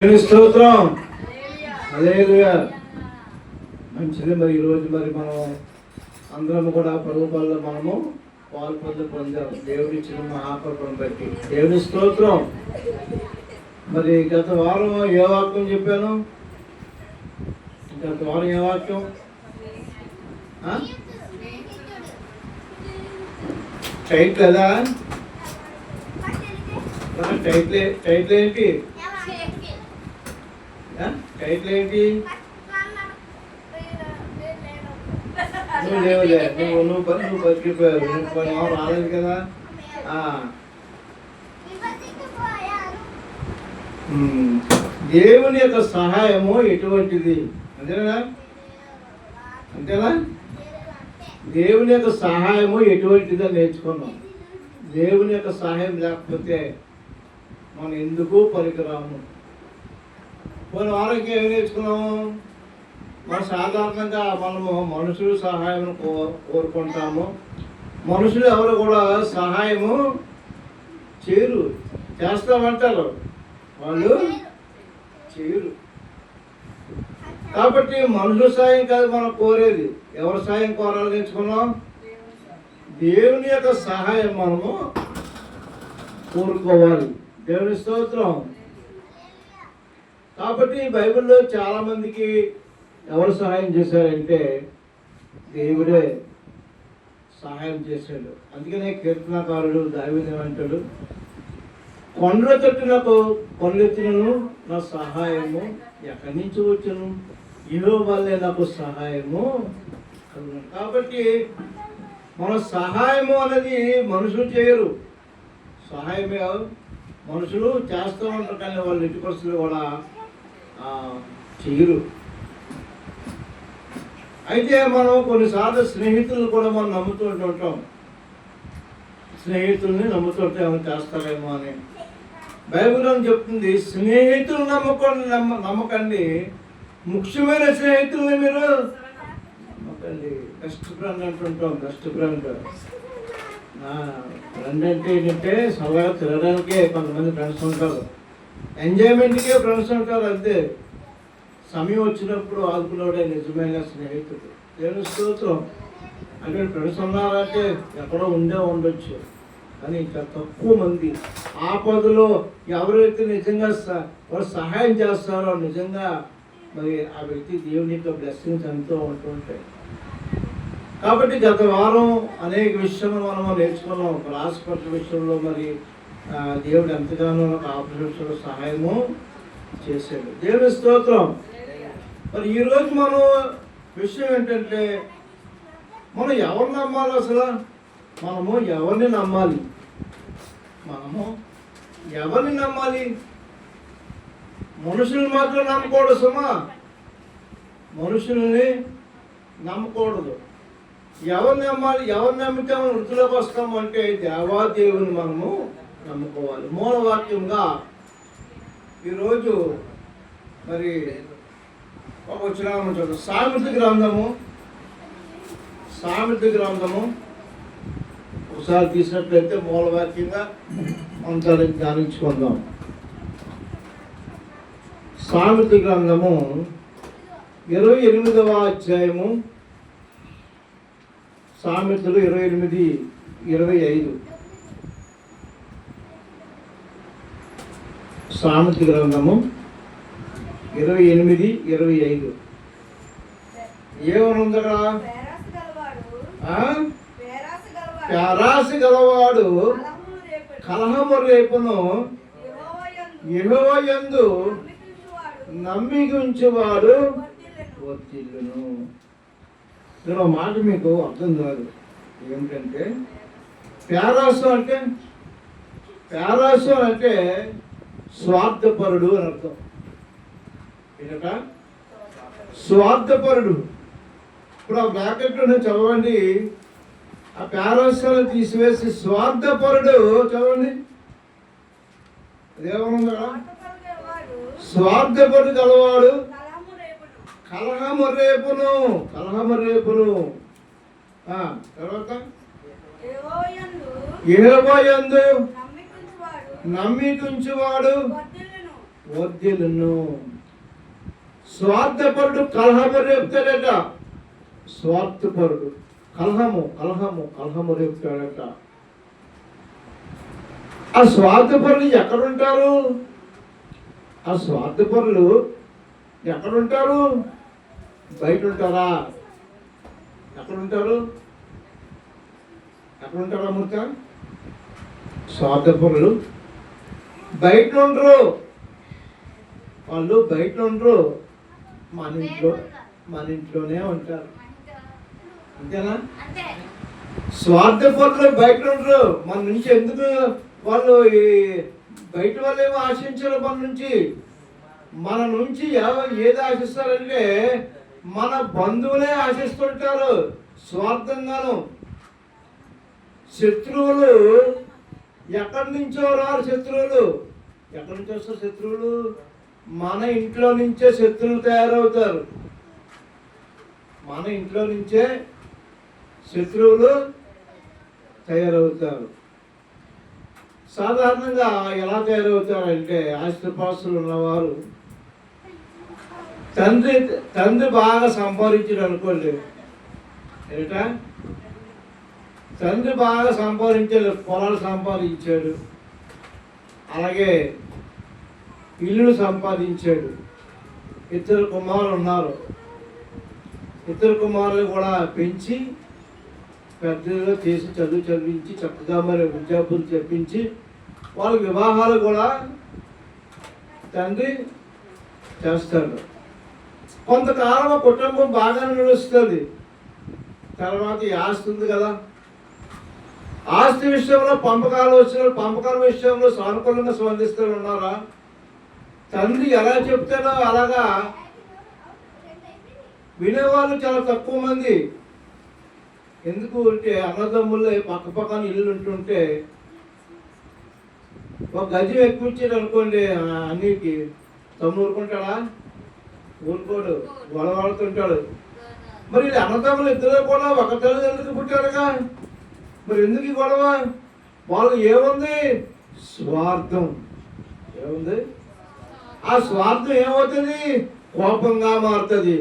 స్తోత్రం. హల్లెలూయా. మంచిది. మరి ఈరోజు మరి మనం అందరం కూడా ప్రభుత్వాల్లో మనము పాల్పొందు పొందాం దేవుడి ఇచ్చిన మహాకృపను బట్టి. దేవుని స్తోత్రం. మరి గత వారం ఏ వాక్యం చెప్పాను? గత వారం ఏ వాక్యం? టైట్ కదా? టైటిల్ ఏంటి? టైటిల్ ఏంటి? నువ్వు లేవులే, నువ్వు బతికిపోయావు, రాలేదు కదా. దేవుని యొక్క సహాయము ఎటువంటిది? అంతేనా? దేవుని యొక్క సహాయము ఎటువంటిదో నేర్చుకున్నాం. దేవుని యొక్క సహాయం లేకపోతే మనం ఎందుకు పనికిరాము. కొన్ని వారికి ఏమి నేర్చుకున్నాము? మనం సాధారణంగా మనము మనుషులు సహాయం కోరుకుంటాము. మనుషులు ఎవరు కూడా సహాయము చేయరు. చేస్తామంటారు, వాళ్ళు చేయరు. కాబట్టి మనుషుల సాయం కాదు మనం కోరేది. ఎవరి సాయం కోరాలి నేర్చుకున్నాం? దేవుని యొక్క సహాయం మనము కోరుకోవాలి. దేవుని స్తోత్రం. కాబట్టి బైబిల్లో చాలా మందికి ఎవరు సహాయం చేశారంటే దేవుడే సహాయం చేశాడు. అందుకనే కీర్తనకారుడు దావీదు అంటాడు, కొండల తట్టునకు కొండెత్తినను నా సహాయము ఎక్కడి నుంచి వచ్చును, యెహోవా వల్లే నాకు సహాయము. కాబట్టి మన సహాయము అనేది మనుషులు చేయరు. సహాయమే మనుషులు చేస్తూ ఉంటారు, కానీ వాళ్ళు ఇంటి పరిస్థితులు కూడా చేయరు. అయితే మనం కొన్నిసార్లు స్నేహితులను కూడా మనం నమ్ముతూ ఉంటాం. స్నేహితుల్ని నమ్ముతుంటే ఏమైనా చేస్తారేమో అని బైబిల్ అని చెప్తుంది. స్నేహితులు నమ్మకండి, ముఖ్యమైన స్నేహితుల్ని మీరు నమ్మకండి. బెస్ట్ ఫ్రెండ్ అంటుంటాం. బెస్ట్ ఫ్రెండ్ ఫ్రెండ్ అంటే ఏంటంటే సరదాగా తిరగడానికే కొంతమంది ఫ్రెండ్స్ ఉంటారు, ఎంజాయ్మెంట్కే ఫ్రెండ్స్ ఉంటారు. అంతే. సమయం వచ్చినప్పుడు ఆదుకునేవాడే నిజమైన స్నేహితుడు. దేవుని స్తోత్రం. అంటే ఫ్రెండ్స్ ఉన్నారంటే ఎక్కడో ఉండొచ్చు, కానీ ఇంకా తక్కువ మంది ఆపదలో ఎవరైతే నిజంగా వారు సహాయం చేస్తారో నిజంగా మరి ఆ వ్యక్తి దేవుని యొక్క బ్లెస్సింగ్స్ ఎంతో ఉంటుంటాయి. కాబట్టి గత వారం అనేక విషయాలు మనం నేర్చుకున్నాం. ఒక హాస్పిటల్ విషయంలో మరి దేవుడు ఎంతగానో ఆపరేషన్లో సహాయము చేశాడు. దేవుని స్తోత్రం. మరి ఈరోజు మనం విషయం ఏంటంటే మనం ఎవరిని నమ్మాలి? అసలు మనము ఎవరిని నమ్మాలి? మనుషుల్ని మాత్రం నమ్మకూడదు సుమా. మనుషుల్ని నమ్మకూడదు. ఎవరిని నమ్మాలి? ఎవరిని నమ్మితే మనం వృద్ధిలోకి వస్తాము అంటే దేవాదేవుని మనము నమ్ముకోవాలి. మూలవాక్యంగా ఈరోజు మరి ఒక వచనం చూద్దాం. సామెత గ్రంథము ఒకసారి తీసినట్లయితే మూలవాక్యంగా మనం ధ్యానించుకుందాం. సామెత గ్రంథము 28వ అధ్యాయము, సామెతలు 28:25. సామెత గ్రంథము 28:25 ఏమనుందరా? పేరాస గలవాడు కలహము రేపును, యెహోవా యందు నమ్మిక ఉంచువాడు వర్ధిల్లును. నేను మాట మీకు అర్థం కాదు. ఏమిటంటే పేరాసు అంటే స్వార్థపరుడు అని అర్థం. ఏంట? స్వార్థపరుడు. ఇప్పుడు ఆ బ్రాకెట్లో చదవండి, ఆ పేరాసాలను తీసివేసి స్వార్థపరుడు చదవండి. అదేమన్నా? స్వార్థపరుడు గలవాడు కలహము రేపును. తర్వాత యెహోవా యందు నమ్మికుంచువాడు వర్ధిల్లును. స్వార్థపరుడు కలహము రేపుతాడట. స్వార్థపరుడు కలహము రేపుతాడట. ఆ స్వార్థపరులు ఎక్కడుంటారు? ఆ స్వార్థపరులు ఎక్కడుంటారు? బయట ఉంటారా? ఎక్కడుంటారు అమృత? స్వార్థపరులు బయట ఉండరు. వాళ్ళు బయట ఉండరు, మన ఇంట్లోనే ఉంటారు. అంతేనా? స్వార్థపరులు బయట ఉండరు. మన నుంచి ఎందుకు వాళ్ళు బయట వాళ్ళు ఏమో ఆశించరు. మన నుంచి ఏది ఆశిస్తారంటే మన బంధువులే ఆశిస్తుంటారు స్వార్థంగాను. శత్రువులు ఎక్కడి నుంచో రారు. ఎక్కడి నుంచి వస్తారు శత్రువులు? మన ఇంట్లో నుంచే శత్రువులు తయారవుతారు. మన ఇంట్లో నుంచే శత్రువులు తయారవుతారు. సాధారణంగా ఎలా తయారవుతారంటే ఆస్తిపాస్తులు ఉన్నవారు తండ్రి బాగా సంపాదించాడు అనుకోండి. ఏటా తండ్రి బాగా సంపాదించాడు, పొలాలు సంపాదించాడు, అలాగే ఇల్లులు సంపాదించాడు. ఇద్దరు కుమారులు ఉన్నారు. ఇద్దరు కుమారులు కూడా పెంచి పెద్దగా చేసి చదివించి చక్కగా మరి విద్యాబుద్ధులు చెప్పించి వాళ్ళ వివాహాలు కూడా తండ్రి చేస్తాడు. కొంతకాలం కుటుంబం బాగానే నడుస్తుంది. తర్వాత ఈ ఆస్తి ఉంది కదా, ఆస్తి విషయంలో పంపకాల విషయంలో సానుకూలంగా స్పందిస్తూ ఉన్నారా? తండ్రి ఎలా చెప్తాడో అలాగా వినేవాళ్ళు చాలా తక్కువ మంది. ఎందుకు అంటే అన్నదమ్ముల్లో పక్కన ఇల్లు ఉంటుంటే ఒక గజం ఎక్కువ ఇచ్చాడు అనుకోండి, అన్నికి తమ్ముడు ఊరుకుంటాడా? ఊరుకోడు, గొడవడుతుంటాడు. మరి అన్నదమ్ములు ఇద్దరు కూడా ఒక తల్లిదండ్రులకు పుట్టారుగా, మరి ఎందుకు ఈ గొడవ? వాళ్ళు ఏముంది? స్వార్థం. ఏముంది? ఆ స్వార్థం ఏమవుతుంది? కోపంగా మారుతుంది.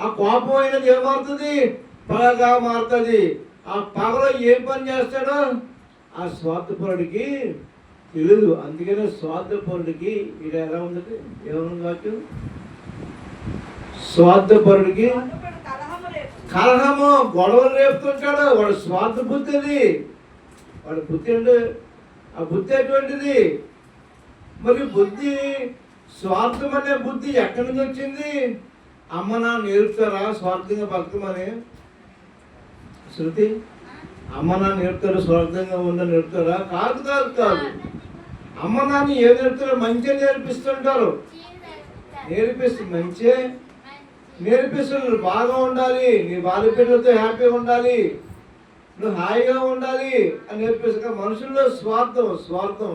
ఆ కోపం అయినది ఏమారుతుంది? పగగా మారుతుంది. ఆ పగలో ఏం పని చేస్తాడో ఆ స్వార్థపరుడికి తెలియదు. అందుకనే స్వార్థపరుడికి ఇది ఎలా ఉంది? ఏమన్నా కాదు, స్వార్థపరుడికి కలహము, గొడవలు రేపుతుంటాడు. వాడు స్వార్థ బుద్ధి. అది వాడి బుద్ధి అంటే ఆ బుద్ధి ఎటువంటిది? మరి బుద్ధి స్వార్థం అనే బుద్ధి ఎక్కడి నుంచి వచ్చింది? అమ్మ నాన్న నేర్పుతారా స్వార్థంగా బతకమని? శృతి, అమ్మ నాన్న నేర్పుతారు స్వార్థంగా ఉందని నేర్పుతారా? కాదు కాదు కాదు. అమ్మ నాన్న ఏం నేర్పుతారో మంచిగా నేర్పిస్తుంటారు. మంచిగా నేర్పిస్తున్నారు. బాగా ఉండాలి, నీ భార్య పిల్లలతో హ్యాపీగా ఉండాలి, నువ్వు హాయిగా ఉండాలి అని నేర్పిస్తా. మనుషుల్లో స్వార్థం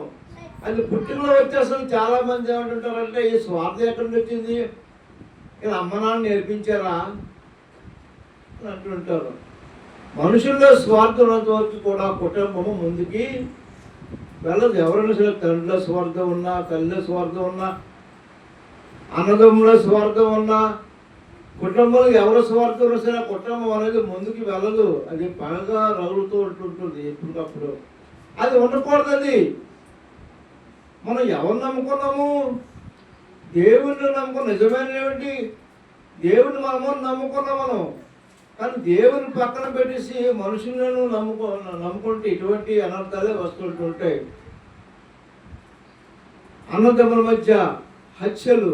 అది పుట్టినలో వచ్చేసరికి చాలా మంది ఏమంటుంటారంటే ఈ స్వార్థం ఎక్కడి నుంచి వచ్చింది? ఇలా అమ్మ నాన్న నేర్పించారా అని అంటుంటారు. మనుషుల్లో స్వార్థం ఉన్నంత వరకు కూడా కుటుంబము ముందుకి వెళ్ళదు. ఎవరైనా సరే తండ్రిలో స్వార్థం ఉన్నా, తల్లిలో స్వార్థం ఉన్నా, అన్నదమ్ములో స్వార్థం ఉన్నా, కుటుంబంలో ఎవరు స్వార్థం ఉన్నా సరే కుటుంబం అనేది ముందుకు వెళ్ళదు. అది బాగా రగులుతూ ఉంటుంటుంది ఎప్పటికప్పుడు. అది ఉండకూడదు. అది మనం ఎవరు నమ్ముకున్నాము? దేవుణ్ణి నమ్ముకున్నాం. నిజమైన ఏమిటి? దేవుని మనము నమ్ముకున్నాం మనం. కానీ దేవుని పక్కన పెట్టేసి మనుషులను నమ్ముకుంటే ఇటువంటి అనర్థాలే వస్తుంటుంటాయి. అన్నదమ్ముల మధ్య హత్యలు,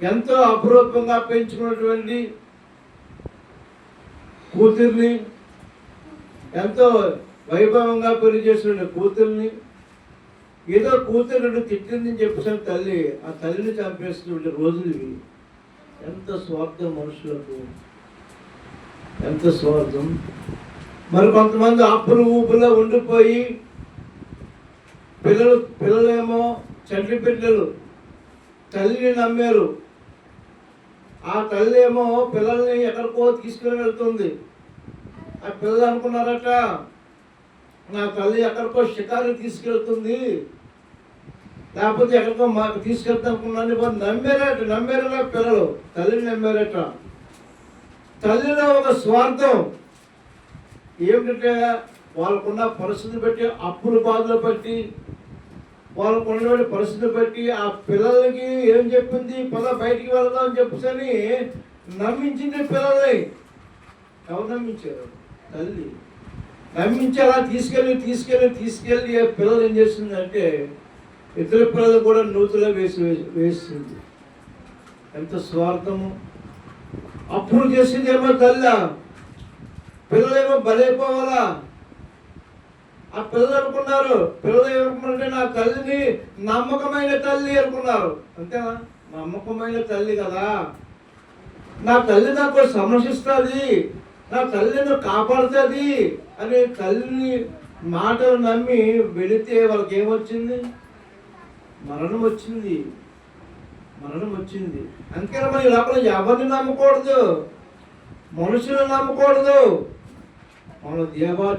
ఎంతో అపురూపంగా పెంచుకున్నటువంటి కూతుర్ని, ఎంతో వైభవంగా పెళ్లి చేసిన కూతుర్ని, ఏదో కూతురు తిట్టిందని చెప్పేసి తల్లి ఆ తల్లిని చంపేస్తున్న రోజులు ఇవి. ఎంత స్వార్థం మనుషులకు, ఎంత స్వార్థం. మరి కొంతమంది అప్పులు ఊపులో ఉండిపోయి పిల్లలేమో చంటి బిడ్డలు తల్లిని నమ్మారు. ఆ తల్లి ఏమో పిల్లల్ని ఎక్కడికో తీసుకుని వెళ్తుంది. ఆ పిల్లలు అనుకున్నారట నా తల్లి ఎక్కడికో షికారు తీసుకెళ్తుంది, లేకపోతే ఎక్కడికో మాకు తీసుకెళ్తా అనుకున్నాను. నమ్మారట పిల్లలు, తల్లిని నమ్మారట. తల్లిలో ఒక స్వార్థం ఏమిటంటే వాళ్ళకున్న పరిస్థితి బట్టి, అప్పుల బాధలు బట్టి, వాళ్ళకు ఉన్నటువంటి పరిస్థితి బట్టి ఆ పిల్లలకి ఏం చెప్పింది, బయటికి వెళ్దాం అని చెప్పని నమ్మించింది పిల్లల్ని. ఎవరు నమ్మించారు? తల్లి నమ్మించి అలా తీసుకెళ్ళి పిల్లలు ఏం చేస్తుందంటే ఇద్దరు పిల్లలు కూడా నూతులో వేసింది. ఎంత స్వార్థము! అప్పుడు చేసిందేమో తల్లి, పిల్లలేమో బలైపోవాలా. ఆ పిల్లలు ఏమనుకున్నారంటే నా తల్లిని నమ్మకమైన తల్లి అనుకున్నారు. అంతేనా? నమ్మకమైన తల్లి కదా, నా తల్లి నాకు సంరక్షిస్తుంది, నా తల్లిని కాపాడుతుంది అని తల్లిని మాటలు నమ్మి వెళితే వాళ్ళకి ఏమొచ్చింది? మరణం వచ్చింది. అందుకని మన లోపల ఎవరిని నమ్మకూడదు, మనుషులను నమ్మకూడదు. మన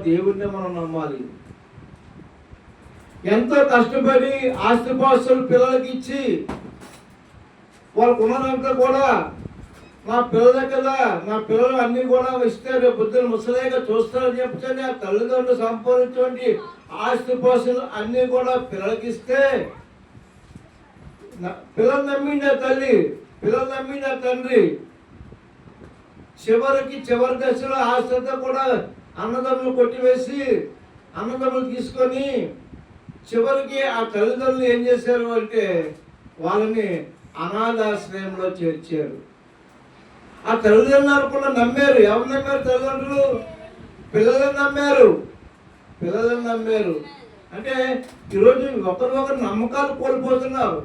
దేవుడిని మనం నమ్మాలి. ఎంతో కష్టపడి ఆస్తిపాస్తులు పిల్లలకి ఇచ్చి వాళ్ళకు ఉన్నదంతా కూడా నా పిల్లలే కదా, నా పిల్లలు అన్ని కూడా ఇస్తే రేపు పొద్దున్న ముసలేగా చూస్తారని చెప్తే ఆ తల్లిదండ్రులు సంపాదించేటువంటి ఆస్తిపాస్తులు అన్ని కూడా పిల్లలకి ఇస్తే పిల్లలు నమ్మింది ఆ తల్లి, పిల్లలు నమ్మింది ఆ తండ్రి. చివరి దశలో ఆస్తి కూడా అన్నదమ్ములు కొట్టివేసి అన్నదమ్ములు తీసుకొని చివరికి ఆ తల్లిదండ్రులు ఏం చేశారు అంటే వాళ్ళని అనాథాశ్రయంలో చేర్చారు. ఆ తల్లిదండ్రులు అనుకున్న నమ్మారు. ఎవరు నమ్మారు? తల్లిదండ్రులు పిల్లలను నమ్మారు. అంటే ఈరోజు ఒకరు నమ్మకాలు కోల్పోతున్నారు.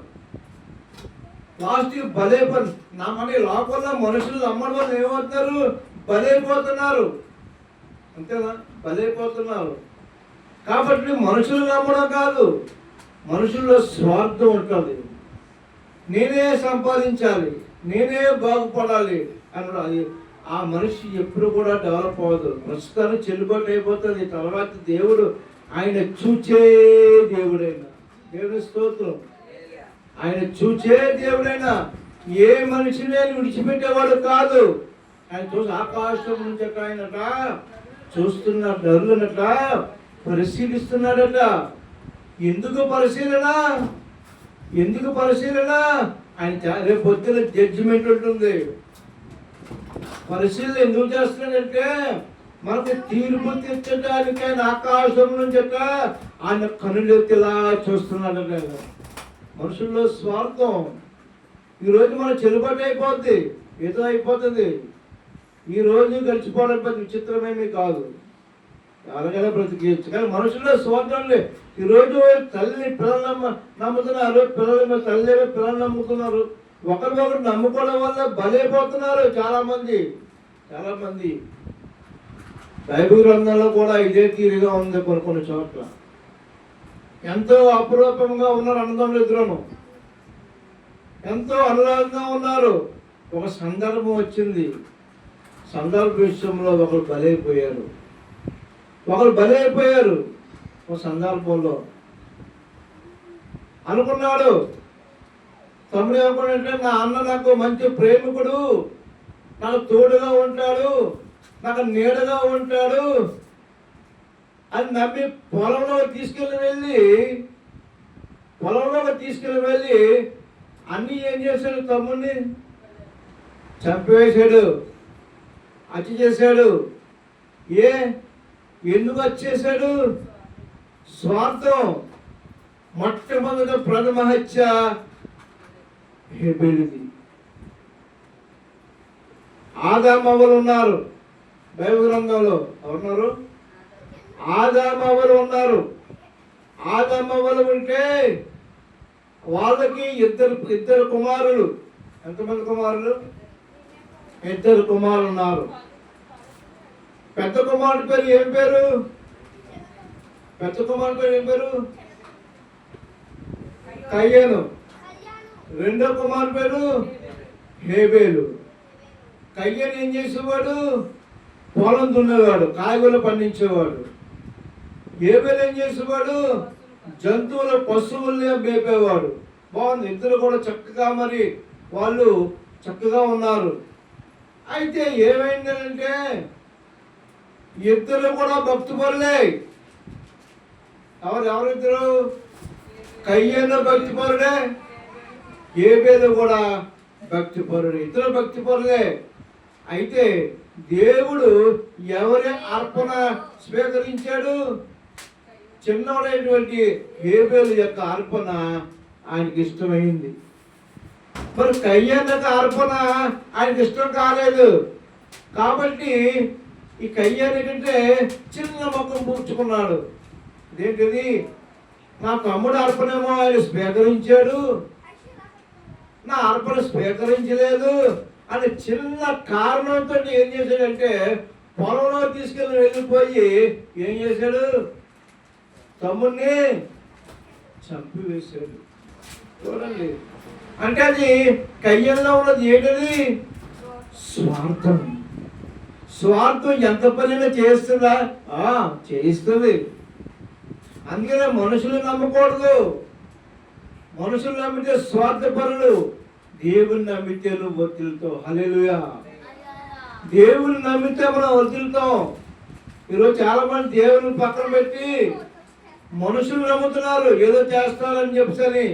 లాస్ట్కి మన లోపల మనుషులు నమ్మడం వల్ల ఏమవుతున్నారు? బలైపోతున్నారు. అంతేనా? బలైపోతున్నారు. కాబట్టి మనుషులు నమ్మడం కాదు, మనుషుల్లో స్వార్థం ఉంటుంది. నేనే సంపాదించాలి, నేనే బాగుపడాలి అన్నాడు. ఆ మనిషి ఎప్పుడు కూడా డెవలప్ అవ్వదు. ప్రస్తుతానికి చెల్లుబాటు అయిపోతుంది. తర్వాత దేవుడు ఆయన చూచే దేవుడైనా, దేవుని స్తోత్రం, ఆయన చూచే దేవుడైనా ఏ మనిషిని విడిచిపెట్టేవాడు కాదు. ఆయన చూసి ఆకాశం నుంచి ఆయనట చూస్తున్న నరులనట పరిశీలిస్తున్నాడట. ఎందుకు పరిశీలన? ఆయన రేపు పొద్దున జడ్జిమెంట్ ఉంటుంది. పరిశీలన ఎందుకు చేస్తున్నాడంటే మనకు తీర్పు తెచ్చడానికి ఆయన ఆకాశం నుంచి ఆయన కనులెత్తిలా చూస్తున్నాడట. మనుషుల్లో స్వార్థం. ఈరోజు మనం చెల్లుబాటు అయిపోద్ది, ఏదో అయిపోతుంది. ఈరోజు గడిచిపోవడం పెద్ద విచిత్రమేమీ కాదు, అలాగనే బ్రతికేయచ్చు. కానీ మనుషుల్లో స్వార్థం లేదు. ఈరోజు తల్లిని పిల్లలు నమ్ముతున్నారు, పిల్లలు నమ్ముతున్నారు. ఒకరికొకరు నమ్ముకోవడం వల్ల బలైపోతున్నారు చాలామంది. బైబిల్ గ్రంథంలో కూడా ఇదే తీరుగా ఉంది. కొన్ని చోట్ల ఎంతో అపురూపంగా ఉన్నారు అన్నదమ్ములు ఇద్దరును, ఎంతో అనురాగంగా ఉన్నారు. ఒక సందర్భం వచ్చింది, సందర్భ విషయంలో ఒకరు బలైపోయారు. ఒక సందర్భంలో అనుకున్నాడు తమ్ముడు ఏమనుకున్నాడంటే నా అన్న నాకు మంచి ప్రేమికుడు, నాకు తోడుగా ఉంటాడు, నాకు నీడగా ఉంటాడు అని నమ్మి పొలంలోకి తీసుకెళ్ళి వెళ్ళి అన్నీ ఏం చేశాడు? తమ్ముడిని చంపివేశాడు, హత్య చేశాడు. ఎందుకు వచ్చేసాడు? స్వార్థం. మొట్టమొదటి ప్రథమ హత్య హేబేలుది. ఆదామవ్వలు ఉన్నారు బైబిల్ గ్రంథంలో. ఎవరున్నారు? ఆదామవ్వలు ఉన్నారు. ఆదామవ్వలు ఉంటే వాళ్ళకి ఇద్దరు కుమారులు. ఎంతమంది కుమారులు? 2 కుమారులు ఉన్నారు. పెద్ద కుమారుడి పేరు ఏం పేరు? కయ్యను. రెండో కుమారుడి పేరు హేబేలు. కయ్యను ఏం చేసేవాడు? పొలం దున్నేవాడు, కాయగూరలు పండించేవాడు. హేబేలు ఏం చేసేవాడు? జంతువుల పశువుల్ని మేపేవాడు. బాగుంది, ఇద్దరు కూడా చక్కగా మరి వాళ్ళు చక్కగా ఉన్నారు. అయితే ఏమైందంటే ఇద్దరు కూడా భక్తిపరులే. ఎవరిద్దరు? కయ్యేను భక్తిపరుడే, హేబేలు కూడా భక్తిపరుడే, ఇద్దరు భక్తిపరులే. అయితే దేవుడు ఎవరి అర్పణ స్వీకరించాడు? చిన్నవాడైనటువంటి హేబేలు యొక్క అర్పణ ఆయనకి ఇష్టమైంది. మరి కయ్యేను అర్పణ ఆయనకి ఇష్టం కాలేదు. కాబట్టి ఈ కయ్యేను ఏంటంటే చిన్న మొక్కను పూడ్చుకున్నాడు. ఇదేంటిది? నా తమ్ముడు అర్పణేమో ఆయన స్వీకరించాడు, నా అర్పణ స్వీకరించలేదు అని చిన్న కారణంతో ఏం చేశాడంటే పొలంలో వెళ్ళిపోయి ఏం చేశాడు? తమ్ముడిని చంపివేశాడు. చూడండి, అంటే అది కయ్యంలో ఉన్నది ఏంటది? స్వార్థం. స్వార్థం ఎంత పనిగా చేస్తుందా? చేయిస్తుంది. అందుకనే మనుషులు నమ్మకూడదు. మనుషులు నమ్మితే స్వార్థపరులు, దేవుని నమ్మితే నువ్వు వర్తిల్తావు. హల్లెలూయా. దేవుని నమ్మితే మనం వర్తిల్తాం. ఈరోజు చాలా మంది దేవుని పక్కన పెట్టి మనుషులు నమ్ముతున్నారు, ఏదో చేస్తారని చెప్పని.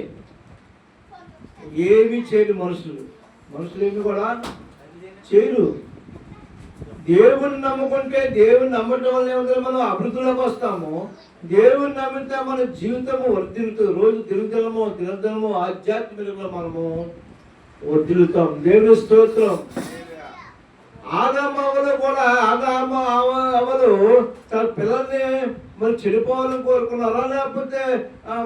ఏమి చేయరు మనుషులు ఏమి కూడా చేయరు. దేవుని నమ్ముకుంటే, దేవుని నమ్మటం వల్ల ఏమంటే మనం అభివృద్ధిలోకి వస్తాము. దేవుని నమ్మితే మన జీవితము వర్ధిల్లుతుంది. రోజు దినదినము ఆధ్యాత్మికంగా మనము వర్ధిల్లుతాం. దేవుని స్తోత్రం. ఆదామవలు కూడా ఆదామవలు తన పిల్లల్ని మరి చెడిపోవాలని కోరుకున్నారా, లేకపోతే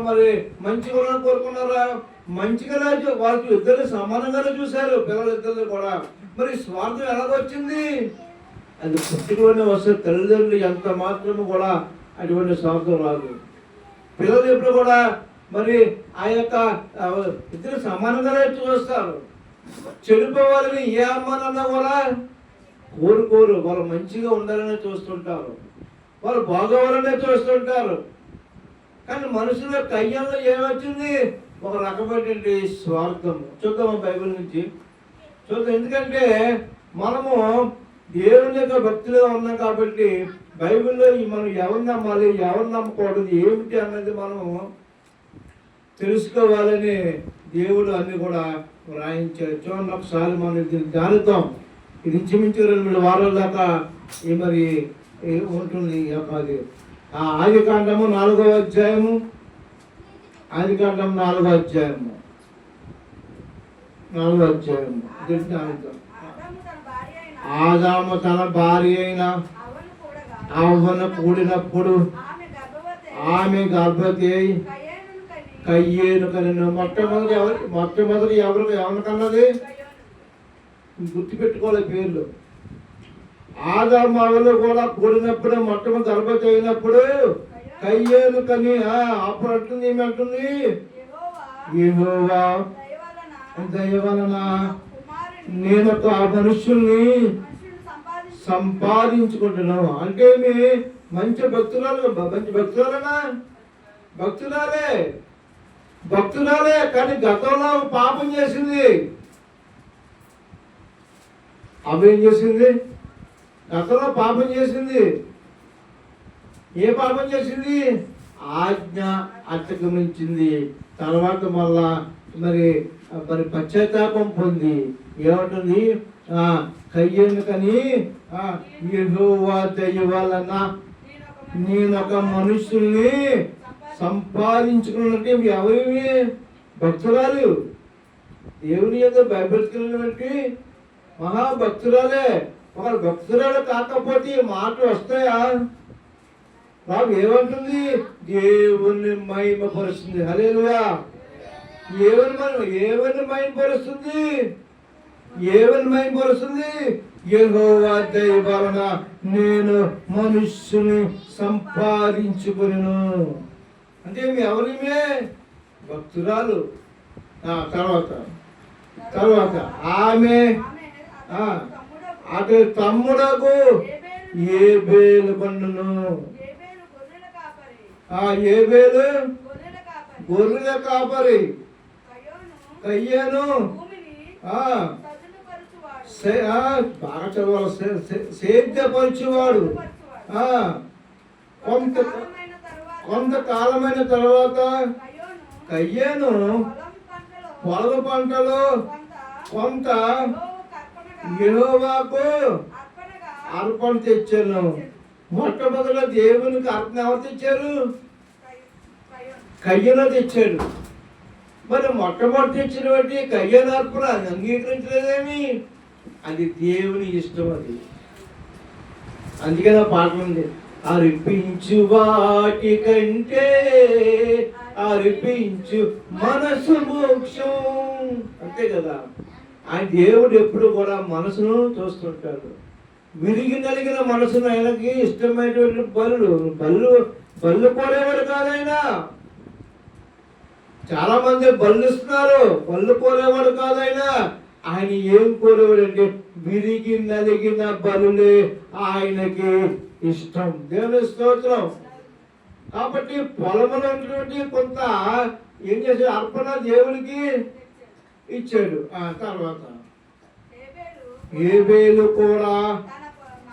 మరి మంచిగా ఉండాలని కోరుకున్నారా? మంచిగానే వాళ్ళకి ఇద్దరు సమానంగానే చూశారు, పిల్లలిద్దరిని కూడా. మరి స్వార్థం ఎలాగొచ్చింది? అది పుట్టుకలోనే వస్తే తల్లిదండ్రులు ఎంత మాత్రము కూడా అటువంటి స్వార్థం రాదు. పిల్లలు ఎప్పుడు కూడా మరి ఆ యొక్క ఇద్దరు సమానంగానే చూస్తారు. చెడిపోవాలని ఏ అమ్మానన్నా కూడా కోరుకోరు. వాళ్ళు మంచిగా ఉండాలనే చూస్తుంటారు, వాళ్ళు బాగోవాలనే చూస్తుంటారు. కానీ మనుషుల కయ్యంలో ఏమొచ్చింది? ఒక రకమైనటువంటి స్వార్థం. చూద్దాం బైబిల్ నుంచి చూద్దాం. ఎందుకంటే మనము దేవుని యొక్క భక్తిలో ఉన్నాం కాబట్టి బైబిల్లో మనం ఎవరు నమ్మాలి, ఎవరు నమ్మకూడదు, ఏమిటి అన్నది మనం తెలుసుకోవాలని దేవుడు అన్ని కూడా వ్రాయించారు. చూడండి, ఒకసారి మనం ఇది ధ్యానిద్దాం. ఇది ఇంచుమించు 2 వారాల దాకా మరి ఉంటుంది. అది ఆదికాండము 4వ అధ్యాయము, ఆదికాండం 4వ అధ్యాయము ఇది ధ్యానిద్దాం. ఆదాము తన భార్య అయిన అవ్వను కూడినప్పుడు ఆమె గర్భవతి అయి కయ్యేను కనెను. మొట్టమొదటి ఎవరు కన్నది? గుర్తుపెట్టుకోవాలి పేర్లు. ఆదాము అవ్వలు కూడా కూడినప్పుడు మొట్టమొదటి గర్భవతి అయినప్పుడు కయ్యేను కని. అప్పుడు అంటుంది, ఏమంటుంది? యెహోవా దయ వలన నేను ఆ మనుషుల్ని సంపాదించుకుంటున్నాను. అంటే మంచి భక్తురాలేనా? భక్తురాలే కానీ గతంలో పాపం చేసింది. అవేం చేసింది? గతంలో పాపం చేసింది. ఏ పాపం చేసింది? ఆజ్ఞ అతిక్రమించింది. తర్వాత మళ్ళా మరి పశ్చాత్తాపం పొంది ఏమంటుంది? కయ్యేను కని యెహోవా దయ వలన నేనొక మనుషుల్ని సంపాదించుకున్నట్టు. ఎవరివి? భక్తురాలు. దేవుని యొక్క బైబిల్కి మహాభక్తురాలే. ఒక భక్తురాలు కాకపోతే మాట వస్తాయా? బాబు ఏమంటుంది? దేవుని మహిమపరుస్తుంది. హల్లెలూయా. ఏమని మహిమపరుస్తుంది? యెహోవా దయ వలన నేను మనుష్యుని సంపాదించుకును. అంటే ఎవరిమే? భక్తురాలు. తర్వాత ఆమె అటు తమ్ముడకు హేబేలు బండును. ఏబేలు గొర్రెల కాపరి గొర్రెల కాపరి, కయ్యను భూమిని ఆ సజ్జనపరచువాడు, బాగా చదవాలి, సేద్యపరిచేవాడు. కొంతకాలమైన తర్వాత కయ్యను పొలం పంటలో కొంత యెహోవాకు అర్పణ తెచ్చాను. మొట్టమొదట దేవునికి అర్పణ ఎవరు తెచ్చారు? కయ్యను తెచ్చాడు. మరి మొట్టమొదటి తెచ్చినటువంటి కయ్యను అర్పణ అంగీకరించలేదేమి? అది దేవుని ఇష్టం. అది అందుకే నా పాట ఉంది, అర్పించు వాటి కంటే అర్పించు మనసు మోక్షం. అంతే కదా. ఆయన దేవుడు ఎప్పుడు కూడా మనసును చూస్తుంటాడు. విరిగి నలిగిన మనసును ఆయనకి ఇష్టమైనటువంటి బళ్ళు కోరేవాడు కాదైనా. చాలా మంది బళ్ళు ఇస్తున్నారు, బళ్ళు కోరేవాడు కాదైనా. ఆయన ఏం కోరేవాడు అంటే విరిగి నలిగిన బలులే ఆయనకి ఇష్టం. దేవుని స్తోత్రం. కాబట్టి పొలంలో ఉన్నటువంటి కొంత ఏం చేశాడు? అర్పణ దేవునికి ఇచ్చాడు. తర్వాత ఏబేలు కూడా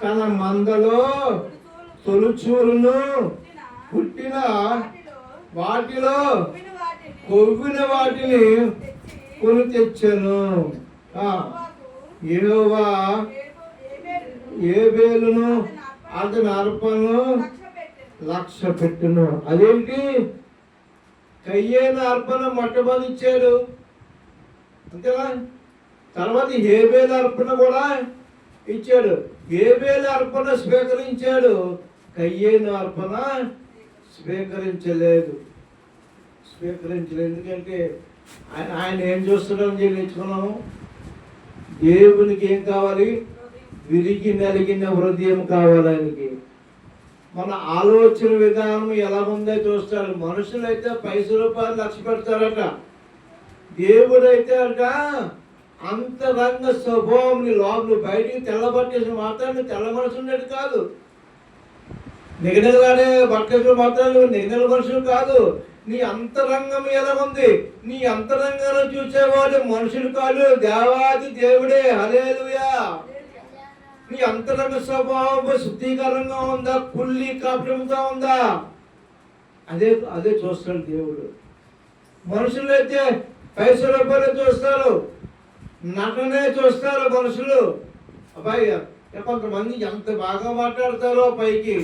తన మందలో తొలుచూరును పుట్టిన వాటిలో కొవ్విన వాటిని కొని తెచ్చాను. యెహోవా ఏబేలును అతని అర్పణను లక్ష్య పెట్టును. అదేంటి? కయ్యేను అర్పణ మొట్టమొదటి ఇచ్చాడు, అంతేనా? తర్వాత హేబేలు అర్పణ కూడా ఇచ్చాడు. హేబేలు అర్పణ స్వీకరించాడు, కయ్యేను అర్పణ స్వీకరించలేదు. ఎందుకంటే ఆయన ఏం చూస్తున్నాడని చెల్లించుకున్నాము. దేవునికి ఏం కావాలి? విరిగి నలిగిన హృదయం కావాలి ఆయనకి. మన ఆలోచన విధానం ఎలా ఉందో చూస్తాడు. మనుషులైతే ₹5 లక్ష్య పెడతారట. దేవుడైతే అంట అంతరంగ స్వభావం లోపల బయటికి తెల్లబట్టేసి మాత్రం తెల్ల మనసు ఉండేది కాదు. నిగనెలగానే బట్టేసిన మాత్రం నిగనెల మనుషులు కాదు. నీ అంతరంగం ఎలా ఉంది? నీ అంతరంగంలో చూసేవాడు మనుషులు కాదు, దేవాది దేవుడే. హల్లెలూయా. నీ అంతరంగ స్వభావం శుద్ధీకరంగా ఉందా, కుళ్ళి కపటంగా ఉందా? అదే చూస్తాడు దేవుడు. మనుషులు అయితే ₹5 చూస్తారు, నటనే చూస్తారు మనుషులు. అబ్బాయి కొంతమంది ఎంత బాగా మాట్లాడతారో పైకి,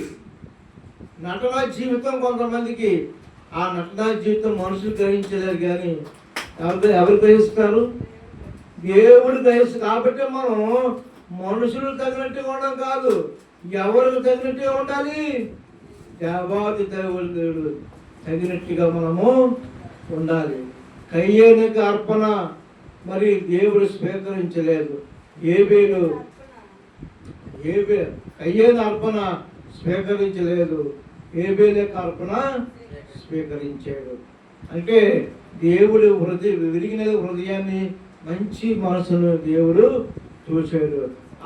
నటనా జీవితం కొంతమందికి. ఆ నటనా జీవితం మనుషులు గ్రహించలేరు, కానీ ఎవరు గ్రహిస్తారు? దేవుడు గ్రహిస్తారు. కాబట్టి మనం మనుషులు తగినట్టుగా ఉండడం కాదు, ఎవరికి తగినట్టుగా ఉండాలి? దేవాది దేవుడు తగినట్టుగా మనము ఉండాలి. కయ్యేనుకి అర్పణ మరి దేవుడు స్వీకరించలేదు. కయ్యేను అర్పణ స్వీకరించలేదు, ఏబేలుకి అర్పణ స్వీకరించాడు. అంటే దేవుడు విరిగిన హృదయాన్ని, మంచి మనసును దేవుడు చూశాడు.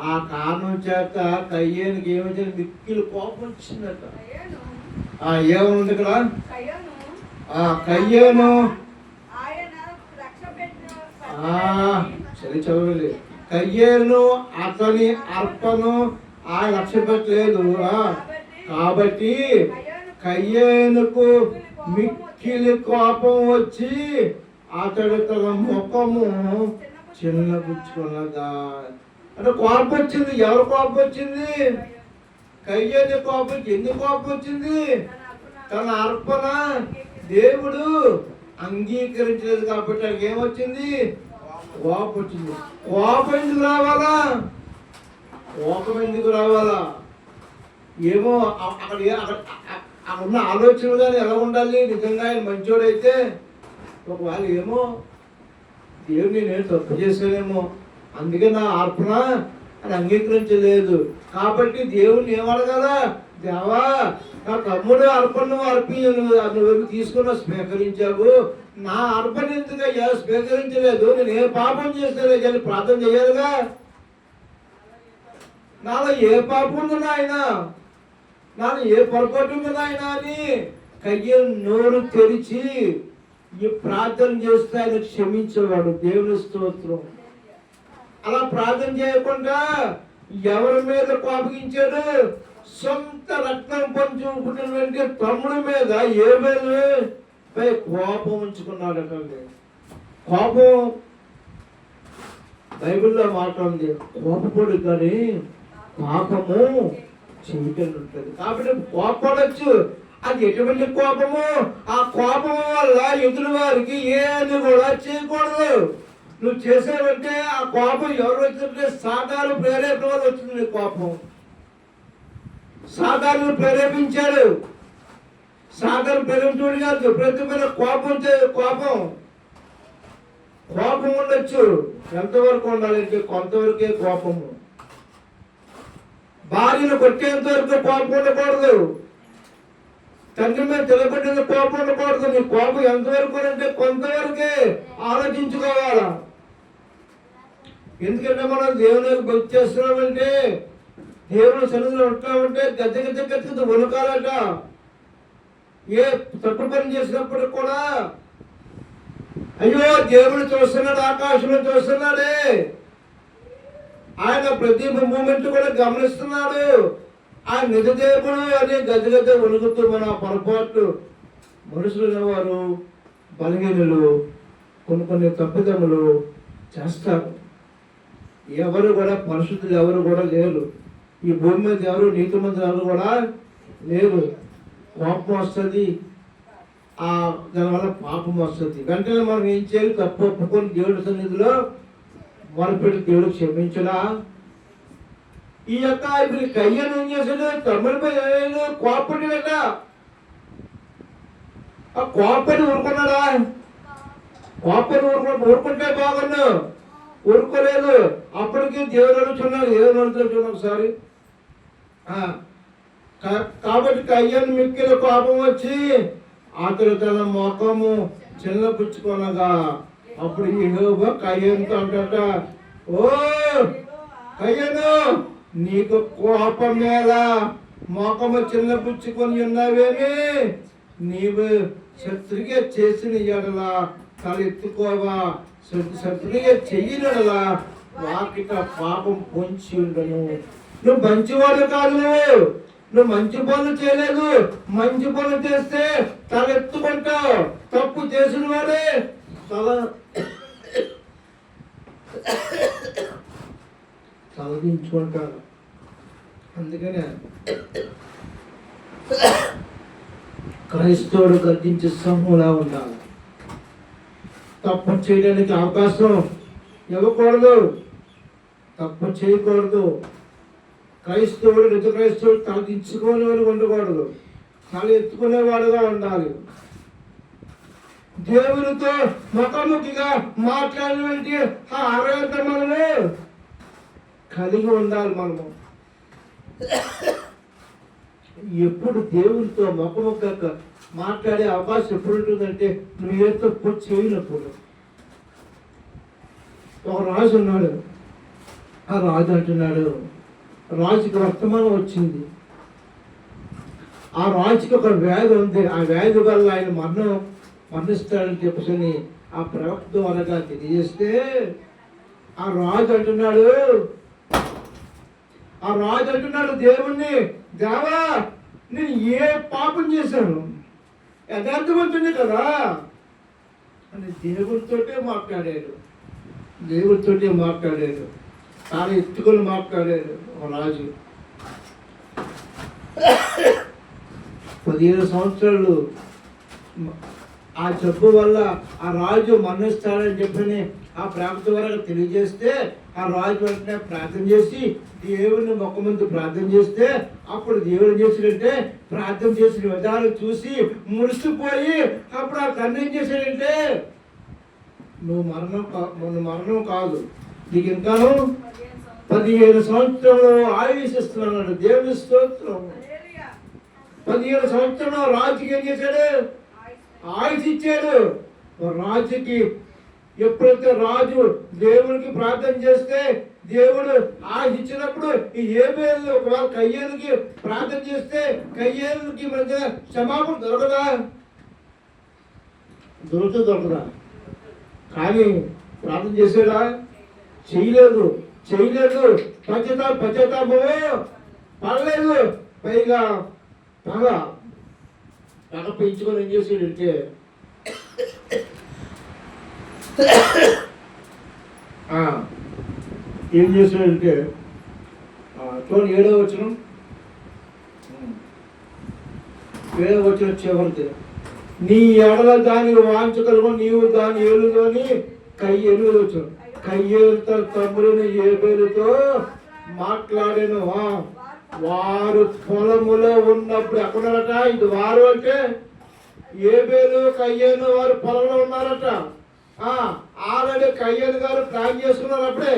ఆ కారణం చేత కయ్యేనుకి ఏమైంది? మిక్కిలి కోపం వచ్చిందట. ఏముంది ఇక్కడ? కయ్యేను చదవలేదు. కయ్యేను అతని అర్పణను ఆయన లక్ష్య పెట్టలేదు. కాబట్టి కయ్యేనుకు మిక్కిలి కోపం వచ్చి అతడు తన ముఖము చిన్నపుచ్చుకున్నదా. అంటే కోపం వచ్చింది. ఎవరు కోపం వచ్చింది? కయ్యేను కోపం. ఎందుకు కోపం వచ్చింది? తన అర్పణ దేవుడు అంగీకరించలేదు కాబట్టి ఆయనకి ఏమొచ్చింది? కోపం వచ్చింది. కోపం ఎందుకు రావాలా? ఏమో అక్కడ ఉన్న ఆలోచనలు కానీ ఎలా ఉండాలి? నిజంగా ఆయన మంచోడైతే ఒకవేళ ఏమో దేవుని నేను తప్పు చేశానేమో, అందుకే నా అర్పణ అని అంగీకరించలేదు. కాబట్టి దేవుని ఏమడగల? దేవా, నా తమ్ముడు అర్పణ నువ్వు తీసుకున్న స్వీకరించావు, నా అర్పణ ఎందుకయ్యా స్వీకరించలేదు? నేను ఏ పాపం చేస్తానే కానీ ప్రార్థన చేయాలిగా. నాలో ఏ పాపం ఉంది నాయన, నాలో ఏ పొరపాటు ఉంది నాయన అని కయ్యను నోరు తెరిచి ఈ ప్రార్థన చేస్తే ఆయన క్షమించేవాడు. దేవుని స్తోత్రం. అలా ప్రార్థన చేయకుండా ఎవరి మీద కోపగించాడు? సొంత రక్తం పంచుకుంటున్నటువంటి తమ్ముడి మీద ఏబేలు పై కోపం ఉంచుకున్నాడు. కోపం బైబిల్లో మాట ఉంది, కోపపడు కానీ పాపము చేయటం ఉంటుంది. కాబట్టి కోపడచ్చు. అది ఎటువంటి కోపము? ఆ కోపము వల్ల ఎదురు వారికి ఏది కూడా చేయకూడదు. నువ్వు చేసావంటే ఆ కోపం ఎవరు వచ్చినట్టే సాతాను ప్రేరేపణ వల్ల వచ్చింది. కోపం సాతాను ప్రేరేపించాడు. సాతాను ప్రేరేపించుడు కాదు, ప్రతి మీద కోపం కోపం ఉండొచ్చు. ఎంతవరకు ఉండాలంటే కొంతవరకే కోపము. భార్యను కొట్టేంత వరకు కోపం ఉండకూడదు. తండ్రి మీద తెలబెట్టిన కోపం ఉండకూడదు. నీ కోపం ఎంతవరకు అంటే కొంతవరకే ఆలోచించుకోవాలా. ఎందుకంటే మనం దేవుని భక్తి చేస్తున్నామంటే, దేవుని సన్నిధిలో ఉంటామంటే గద్దె వణుకాలట. ఏ తప్పు పని చేసినప్పుడు కూడా అయ్యో దేవుడు చూస్తున్నాడు, ఆకాశంలో చూస్తున్నాడే, ఆయన ప్రతి మూమెంట్ కూడా గమనిస్తున్నాడు, ఆయన నిజ దేవుడు అని గద్దె వణుకుతూ మన పొరపాట్లు. మనుషులు వారు బలహీనులు, కొన్ని తప్పిదములు చేస్తారు. ఎవరు కూడా పరిశుద్ధులు ఎవరు కూడా లేరు. ఈ భూమి మీద ఎవరు నీతిమంతులు ఎవరు కూడా లేరు. కోపం వస్తుంది, దానివల్ల పాపం వస్తుంది. వెంటనే మనం ఏం చేయాలి? తప్పు ఒప్పుకొని దేవుడి సన్నిధిలో మొరపెట్టి దేవుడు క్షమించడా. ఈ యొక్క ఇప్పుడు కయ్యను ఏం చేశాడు? తమ్ముడిపై కోపడినట. ఆ కోపని ఊరుకున్నాడా? కోపని ఊరుకుంటే బాగున్నా, ఊరుకోలేదు. అప్పటికి దేవుడు అడుగుతున్నాడు. ఏమని అడుగుతున్నాడు ఒకసారి? కాబట్టి కయ్యను మిక్కిల కోపం వచ్చి అతడు తన ముఖము చిన్నపుచ్చుకొనగా అప్పుడు యెహోవా కయ్యనుతో అంటట, ఓ కయ్యను, నీకు కోపం మీద ముఖము చిన్నపుచ్చుకొని ఉన్నావేమి? నీవు శత్రుగా చేసిన ఎడల తల ఎత్తుకోవా, శత్రుగా చెయ్యినడలా వాకిట పాపం పొంచి ఉండను. నువ్వు మంచివాడు కాదు, నువ్వు మంచి పనులు చేయలేదు. మంచి పనులు చేస్తే తల ఎత్తుకుంటావు. తప్పు చేసిన వాడే తలదించుకుంటారు. అందుకనే క్రైస్తవుడు గర్జించే సమూహంలా ఉండాలి. తప్పు చేయడానికి అవకాశం ఇవ్వకూడదు, తప్పు చేయకూడదు. క్రైస్తవుడు నిజ క్రైస్తవుడు తల దించుకునేవాడు ఉండకూడదు, తల ఎత్తుకునేవాడుగా ఉండాలి. దేవునితో ముఖాముఖిగా మాట్లాడినటువంటి ఆ అర్హత మనము కలిగి ఉండాలి. మనము ఎప్పుడు దేవునితో ముఖముఖంగా మాట్లాడే అవకాశం ఎప్పుడు ఉంటుందంటే నువ్వు ఏ తప్పు చేయనప్పుడు. ఒక రాజు ఉన్నాడు. ఆ రాజు అంటున్నాడు, రాజుకి వర్తమానం వచ్చింది. ఆ రాజుకి ఒక వ్యాధి ఉంది. ఆ వ్యాధి వల్ల ఆయన మరణిస్తాడని చెప్పని ఆ ప్రవక్త ద్వారా తెలియజేస్తే ఆ రాజు అంటున్నాడు దేవుణ్ణి, దేవా నేను ఏ పాపం చేశాను? యథార్థవంతుని కదా అని దేవుడితోటే మాట్లాడాడు. తాను ఎత్తుకొని మాట్లాడాడు. రాజు 15 సంవత్సరాలు ఆ జబ్బు వల్ల ఆ రాజు మరణిస్తాడని చెప్పని ఆ ప్రార్థన ద్వారా తెలియజేస్తే ఆ రాజు వెంటనే ప్రార్థన చేసి దేవుని మొక్క ముందు ప్రార్థన చేస్తే అప్పుడు దేవుడు ఏం చేశాడంటే ప్రార్థన చేసిన విధానం చూసి మురిసిపోయి అప్పుడు ఆ తండ్రి ఏం చేశాడంటే నువ్వు మరణం కాదు, నీకు ఇంకాను 15 సంవత్సరంలో ఆయుష్ ఇస్తున్నాడు. దేవుని స్తోత్రం. 15 సంవత్సరంలో రాజుకి ఏం చేశాడు? ఆయుష్ ఇచ్చాడు. రాజుకి ఎప్పుడైతే రాజు దేవునికి ప్రార్థన చేస్తే దేవుడు ఇచ్చినప్పుడు ఈ హేబేలు ఒకవేళ కయ్యేలుకి ప్రార్థన చేస్తే కయ్యేలుకి మధ్య క్షమాపణ దొరకదా? దొరకదా? కానీ ప్రార్థన చేసాడా? చేయలేదు. పశ్చాత్తాపము పడలేదు. పైగా పగ పెంచుకొని ఏం చేసాడంటే ఏం చేసాడంటే చూడండి 7వ వచనం చివరికి నీ ఎడల దాని వాంచకలు నీవు దాని ఏలులోని కయ్యేలు వచ్చు. కయ్యేలుతో తమ్ముడిని హేబేలుతో మాట్లాడాను. వారు పొలములో ఉన్నప్పుడు ఎక్కడున్నారట? ఇది వారు అంటే హేబేలు కయ్యేలు వారు పొలంలో ఉన్నారట. ఆల్రెడీ కయ్యేలు గారు ప్లాన్ చేసుకున్నారు. అప్పుడే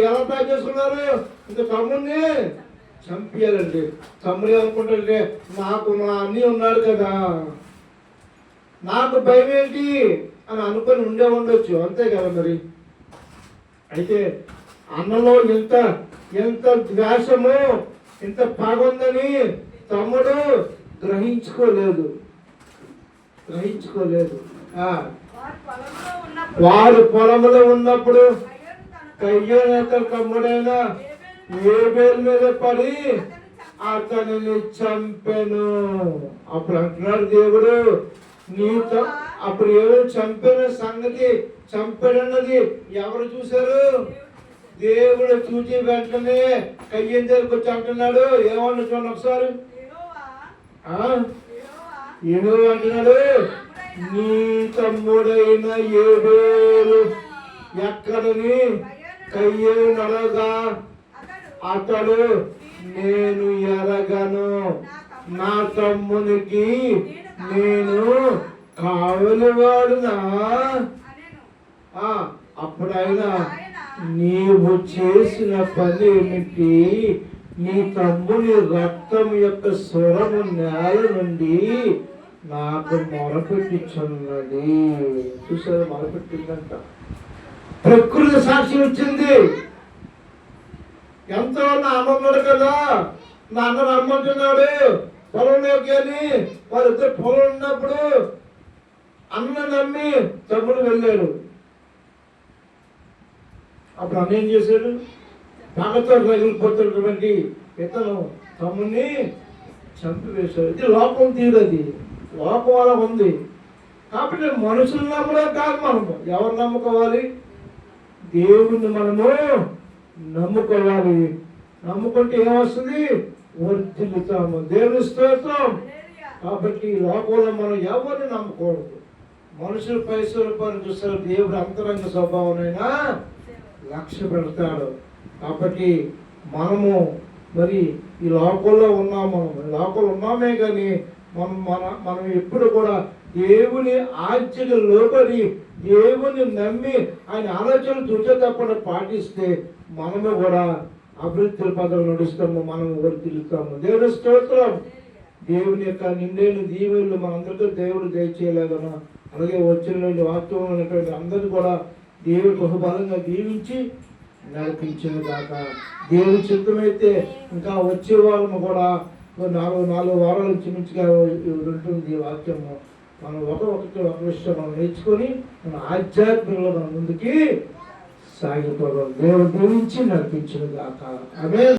ఎలా ప్లాన్ చేసుకున్నారు? ఇంత తమ్ముడిని చంపేయాలండి. తమ్ముడు ఏమనుకుంటాడంటే నాకు మా అన్నీ ఉన్నాడు కదా, నాకు భయం ఏంటి అని అనుకొని ఉండొచ్చు. అంతే కదా మరి. అయితే అన్నలో ఎంత ద్వేషము, ఎంత పగుందని తమ్ముడు గ్రహించుకోలేదు. వారు పొలంలో ఉన్నప్పుడు కయ్యేనంత తమ్ముడైన హేబేలు మీద పడి అతనిని చంపెను. అప్పుడు అంటున్నాడు దేవుడు నీతో. అప్పుడు ఎవరు చంపిన సంగతి, చంపాడన్నది ఎవరు చూశారు? దేవుడు చూసి వెంటనే కయ్యం దగ్గరకు వచ్చి అంటున్నాడు. ఏమన్నా చూడండి ఒకసారి. ఏమో అంటున్నాడు, నీ తమ్ముడైన హేబేలు ఎక్కడని కయ్యేలు నడగా అతడు నేను ఎరగను, నా తమ్మునికి నేను కావలివాడునా? అప్పుడైనా నీవు చేసిన పని ఏమిటి? నీ తమ్ముని రక్తం యొక్క స్వరము నేల నుండి నాకు మొరపెట్టించున్నది. చూసారు? మొరపెట్టిందంట. ప్రకృతి సాక్షి వచ్చింది. ఎంతో నా అమ్మ ఉన్నాడు కదా, నా అన్న రమ్మంటున్నాడు పొలంలోకి వెళ్ళి. వాళ్ళిద్దరు పొలం ఉన్నప్పుడు అన్న నమ్మి తమ్ముడు వెళ్ళాడు. అప్పుడు అన్న ఏం చేశాడు? పగతో రగిలిపోతున్నటువంటి ఇతను తమ్ముడిని చంపివేశాడు. ఇది లోకం తీరది, లోకం అలా ఉంది. కాబట్టి మనుషులు నమ్మడం కాదు. మనము ఎవరు నమ్ముకోవాలి? దేవుణ్ణి మనము నమ్ముకోవాలి. నమ్ముకుంటే ఏమొస్తుంది? వర్ధిల్లుతాము. దేవుని స్తోత్రం. కాబట్టి ఈ లోకంలో మనం ఎవరిని నమ్మకూడదు. మనుషులు పైసలు చూస్తారు, దేవుడు అంతరంగ స్వభావమైనా లక్ష్య పెడతాడు. కాబట్టి మనము మరి ఈ లోకంలో ఉన్నాము. లోకంలో ఉన్నామే కానీ మనం ఎప్పుడు కూడా దేవుని ఆజ్ఞకు లోబడి దేవుని నమ్మి ఆయన ఆలోచనలు దుర్జ తప్పకుండా పాటిస్తే మనము కూడా అభివృద్ధి పదవులు నడుస్తాము, మనము వర్ధిల్లుతాము. దేవుని స్తోత్రం. దేవుని యొక్క నిండైన దీవెనలు మనందరికీ దేవుడు దయచేయలేదన. అలాగే వచ్చిన వాక్యం ఉన్నటువంటి అందరినీ కూడా దేవుడు బహుబలంగా దీవించి నడిపించిన దాకా. దేవుని చిత్తమైతే ఇంకా వచ్చే వాళ్ళము కూడా 4 వారాల నుంచి మంచిగా ఉంటుంది ఈ వాక్యము. మనం ఒక విషయం మనం నేర్చుకొని మన ఆధ్యాత్మికంలో మనం ముందుకి సాగిపోవడం. దేవుడు దీవించి నడిపించిన దాకా. ఆమేన్.